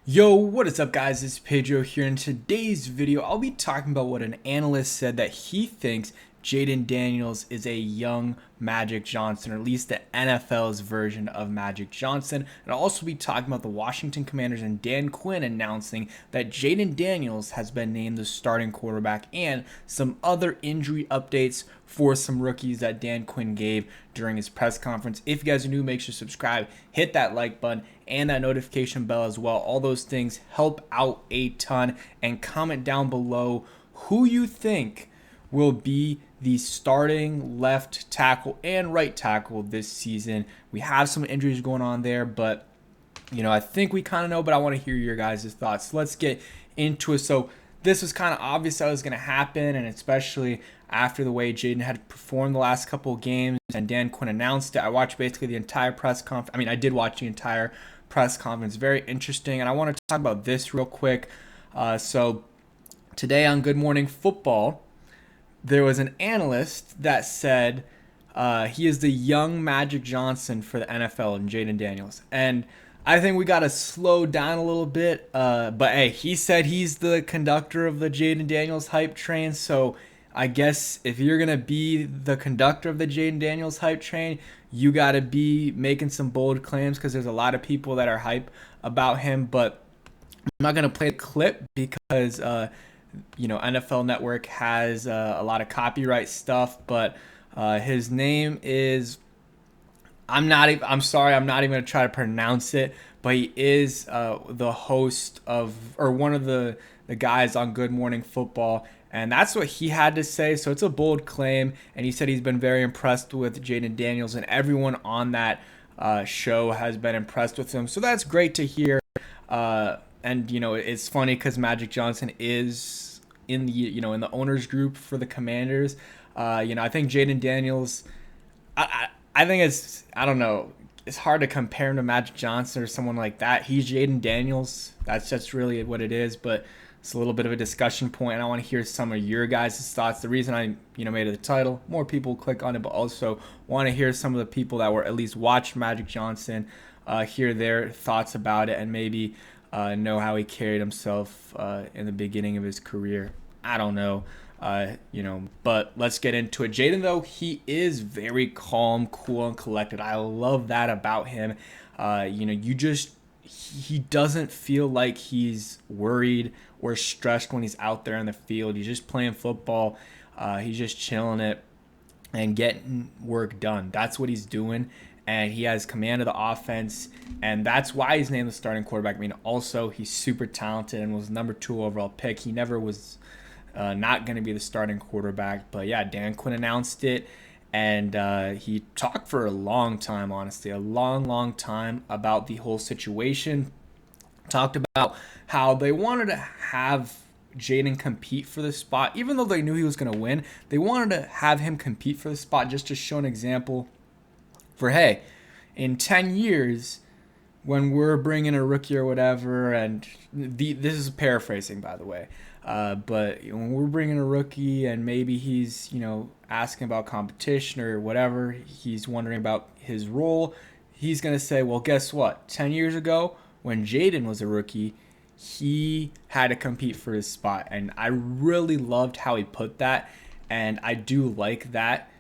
Yo, what is up guys, it's Pedro here. In today's video, I'll be talking about what an analyst said that he thinks Jayden Daniels is a young Magic Johnson, or at least the NFL's version of Magic Johnson. And I'll also be talking about the Washington Commanders and Dan Quinn announcing that Jayden Daniels has been named the starting quarterback, and some other injury updates for some rookies that Dan Quinn gave during his press conference. If you guys are new, make sure to subscribe, hit that like button, and that notification bell as well. All those things help out a ton. And comment down below who you think will be the starting left tackle and right tackle this season. We have some injuries going on there, but I think we kind of know, but I want to hear your guys' thoughts. Let's get into it. So this was kind of obvious that was going to happen, and especially after the way Jayden had performed the last couple of games and Dan Quinn announced it. I watched basically the entire press conference. I did watch the entire press conference. Very interesting, and I want to talk about this real quick. So today on Good Morning Football, there was an analyst that said he is the young Magic Johnson for the NFL and Jayden Daniels. And I think we got to slow down a little bit. But hey, he said he's the conductor of the Jayden Daniels hype train. So I guess if you're going to be the conductor of the Jayden Daniels hype train, you got to be making some bold claims, because there's a lot of people that are hype about him. But I'm not going to play the clip because NFL Network has a lot of copyright stuff, but his name is, I'm sorry, I'm not even going to try to pronounce it, but he is the host of, or one of the guys on Good Morning Football, and that's what he had to say. So it's a bold claim, and he said he's been very impressed with Jayden Daniels, and everyone on that show has been impressed with him. So that's great to hear. And it's funny because Magic Johnson is in the in the owners group for the Commanders. I think Jayden Daniels, I think I don't know, it's hard to compare him to Magic Johnson or someone like that. He's Jayden Daniels. That's just really what it is. But it's a little bit of a discussion point, and I want to hear some of your guys' thoughts. The reason I made it the title, more people click on it, but also want to hear some of the people that were at least watched Magic Johnson, hear their thoughts about it, and maybe know how he carried himself in the beginning of his career. I don't know, but let's get into it. Jayden, though, he is very calm, cool, and collected. I love that about him. He doesn't feel like he's worried or stressed when he's out there in the field. He's just playing football. He's just chilling it and getting work done. That's what he's doing. And he has command of the offense, and that's why he's named the starting quarterback. Also, he's super talented and was number 2 overall pick. He never was not going to be the starting quarterback. But yeah, Dan Quinn announced it, and he talked for a long time, honestly, a long time about the whole situation. Talked about how they wanted to have Jayden compete for the spot. Even though they knew he was going to win, they wanted to have him compete for the spot just to show an example for, hey, in 10 years, when we're bringing a rookie or whatever, and this is paraphrasing, by the way, but when we're bringing a rookie and maybe he's, asking about competition or whatever, he's wondering about his role, he's going to say, well, guess what? 10 years ago, when Jayden was a rookie, he had to compete for his spot. And I really loved how he put that, and I do like that,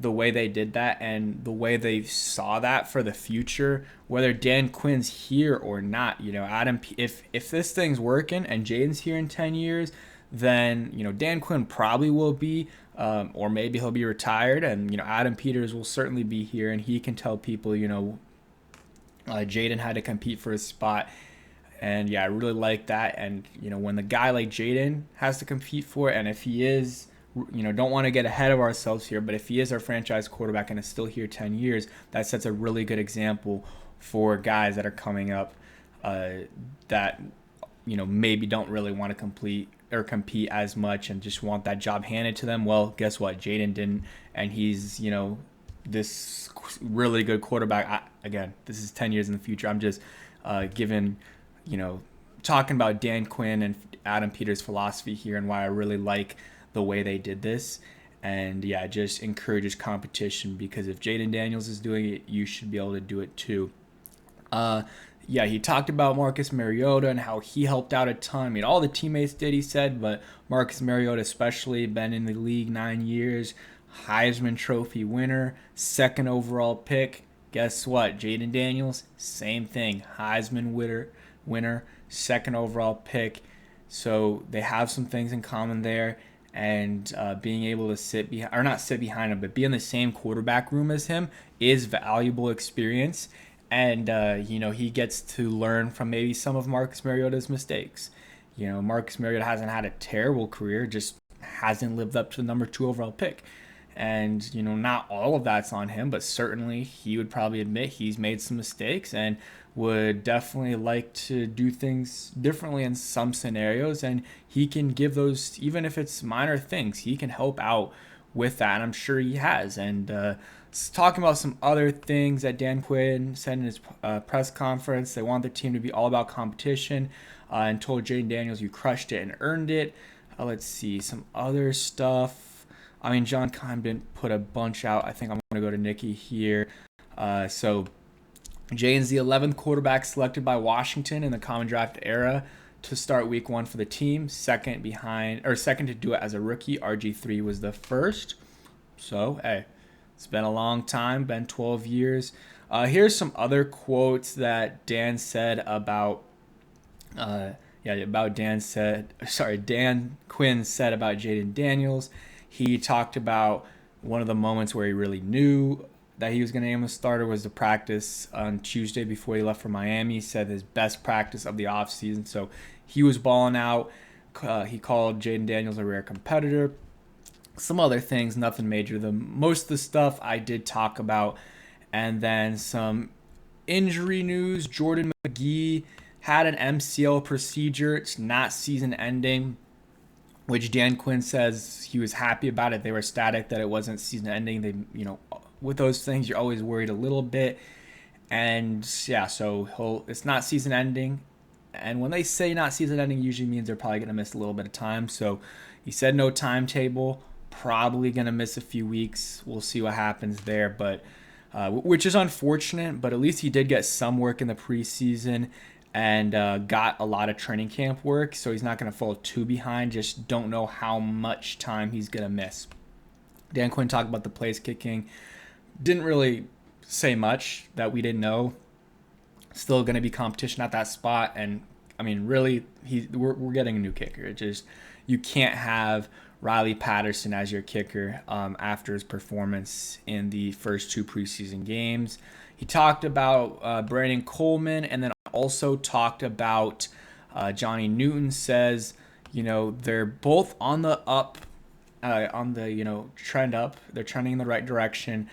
the way they did that and the way they saw that for the future, whether Dan Quinn's here or not. Adam, if this thing's working and Jayden's here in 10 years, then Dan Quinn probably will be, or maybe he'll be retired, and Adam Peters will certainly be here, and he can tell people Jayden had to compete for his spot. And yeah, I really like that. And when the guy like Jayden has to compete for it, and if he is, don't want to get ahead of ourselves here, but if he is our franchise quarterback and is still here 10 years, that sets a really good example for guys that are coming up that maybe don't really want to compete as much and just want that job handed to them. Well, guess what? Jayden didn't, and he's this really good quarterback. Again, this is 10 years in the future. I'm just talking about Dan Quinn and Adam Peters' philosophy here, and why I really like the way they did this. And yeah, it just encourages competition, because if Jayden Daniels is doing it, you should be able to do it too. yeah, he talked about Marcus Mariota and how he helped out a ton. I mean, all the teammates did, he said, but Marcus Mariota especially, been in the league 9 years, Heisman Trophy winner, second overall pick. Guess what? Jayden Daniels, same thing, Heisman winner, second overall pick. So they have some things in common there, and being able to sit behind, or not sit behind him, but be in the same quarterback room as him is valuable experience. And he gets to learn from maybe some of Marcus Mariota's mistakes. Marcus Mariota hasn't had a terrible career, just hasn't lived up to the number 2 overall pick. And not all of that's on him, but certainly he would probably admit he's made some mistakes and would definitely like to do things differently in some scenarios. And he can give those, even if it's minor things, he can help out with that. And I'm sure he has. And talking about some other things that Dan Quinn said in his press conference, they want the team to be all about competition, and told Jayden Daniels, you crushed it and earned it. Let's see, some other stuff. I mean, John Keim didn't put a bunch out. I think I'm going to go to Nikki here. So Jayden's the 11th quarterback selected by Washington in the Common Draft era to start Week 1 for the team. Second to do it as a rookie. RG3 was the first. So, hey, it's been a long time, been 12 years. Here's some other quotes that Dan said about Dan Quinn said about Jayden Daniels. He talked about one of the moments where he really knew that he was going to name a starter was the practice on Tuesday before he left for Miami. He said his best practice of the offseason. So he was balling out. He called Jayden Daniels a rare competitor. Some other things, nothing major. Most of the stuff I did talk about. And then some injury news. Jordan McGee had an MCL procedure. It's not season ending, which Dan Quinn says he was happy about it. They were ecstatic that it wasn't season ending. They, with those things, you're always worried a little bit. And yeah, so it's not season ending. And when they say not season ending, usually means they're probably going to miss a little bit of time. So he said no timetable, probably going to miss a few weeks. We'll see what happens there, but which is unfortunate, but at least he did get some work in the preseason and got a lot of training camp work, so he's not going to fall too behind. Just don't know how much time he's going to miss. Dan Quinn talked about the place kicking. Didn't really say much that we didn't know. Still going to be competition at that spot, and I mean, really, we're getting a new kicker. It just, you can't have Riley Patterson as your kicker after his performance in the first 2 preseason games. He talked about Brandon Coleman, and then also talked about Johnny Newton. Says, they're both on the up, on the, trend up. They're trending in the right direction.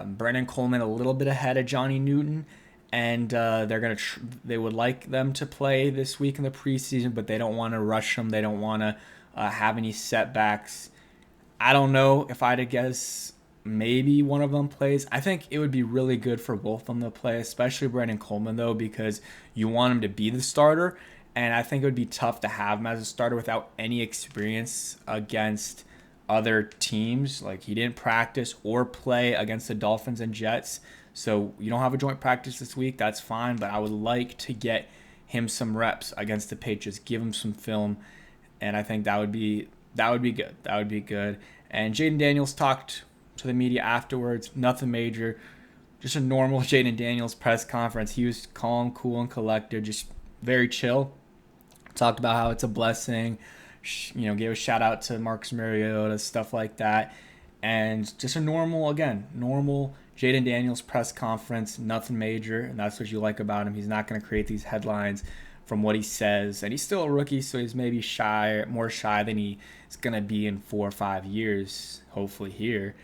Brandon Coleman a little bit ahead of Johnny Newton, and they would like them to play this week in the preseason, but they don't want to rush them. They don't want to have any setbacks. I don't know if I had to guess. Maybe one of them plays. I think it would be really good for both of them to play, especially Brandon Coleman, though, because you want him to be the starter. And I think it would be tough to have him as a starter without any experience against other teams. Like, he didn't practice or play against the Dolphins and Jets. So you don't have a joint practice this week. That's fine. But I would like to get him some reps against the Patriots, give him some film. And I think that would be good. That would be good. And Jayden Daniels talked to the media afterwards. Nothing major, just a normal Jayden Daniels press conference. He was calm, cool, and collected, just very chill. Talked about how it's a blessing, gave a shout out to Marcus Mariota, stuff like that. And just a normal Jayden Daniels press conference, nothing major, and that's what you like about him. He's not going to create these headlines from what he says, and he's still a rookie, so he's maybe more shy than he's going to be in 4 or 5 years, hopefully here.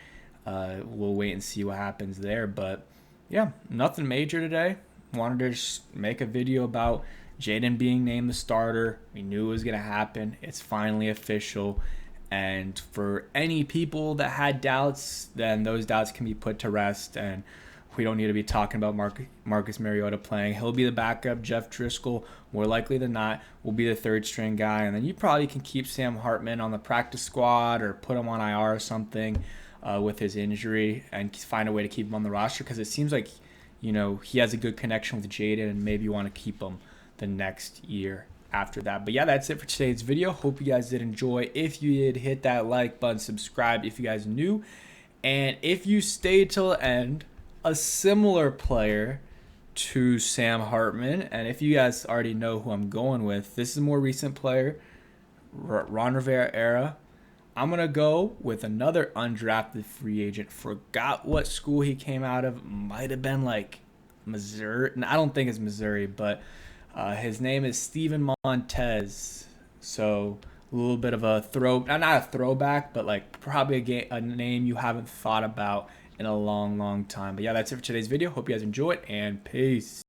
We'll wait and see what happens there. But yeah, nothing major today. Wanted to just make a video about Jayden being named the starter. We knew it was going to happen. It's finally official. And for any people that had doubts, then those doubts can be put to rest. And we don't need to be talking about Marcus Mariota playing. He'll be the backup. Jeff Driscoll, more likely than not, will be the third string guy. And then you probably can keep Sam Hartman on the practice squad or put him on IR or something with his injury and find a way to keep him on the roster, because it seems like he has a good connection with Jayden and maybe you want to keep him the next year after that. But yeah, that's it for today's video. Hope you guys did enjoy. If you did, hit that like button, subscribe if you guys are new. And if you stayed till the end, a similar player to Sam Hartman, and if you guys already know who I'm going with, this is a more recent player, Ron Rivera era. I'm going to go with another undrafted free agent. Forgot what school he came out of. Might have been like Missouri. I don't think it's Missouri, but his name is Steven Montez. So a little bit of a not a throwback, but like probably a name you haven't thought about in a long time. But yeah, that's it for today's video. Hope you guys enjoy it, and peace.